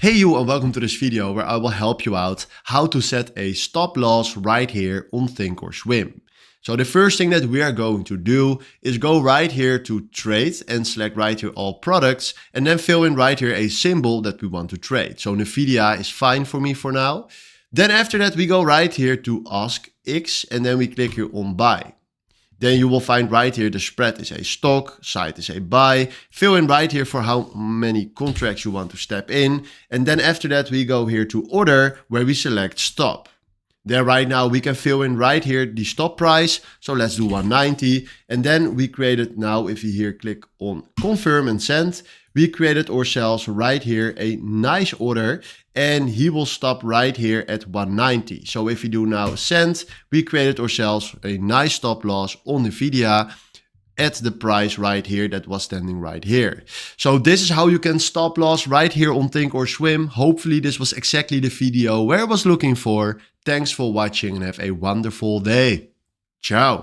Hey you, and welcome to this video where I will help you out how to set a stop loss right here on ThinkorSwim. So the first thing that we are going to do is go right here to trade and select right here all products and then fill in right here a symbol that we want to trade. So Nvidia is fine for me for now. Then after that we go right here to ask X and then we click here on buy. Then you will find right here the spread is a stock, side is a buy. Fill in right here for how many contracts you want to step in. And then after that we go here to order where we select stop. Then right now we can fill in right here the stop price. So let's do 190. And then we created now, if you here click on confirm and send, we created ourselves right here a nice order and he will stop right here at 190. So if you do now send, we created ourselves a nice stop loss on Nvidia at the price right here that was standing right here. So this is how you can stop loss right here on ThinkorSwim. Hopefully this was exactly the video where I was looking for. Thanks for watching and have a wonderful day. Ciao.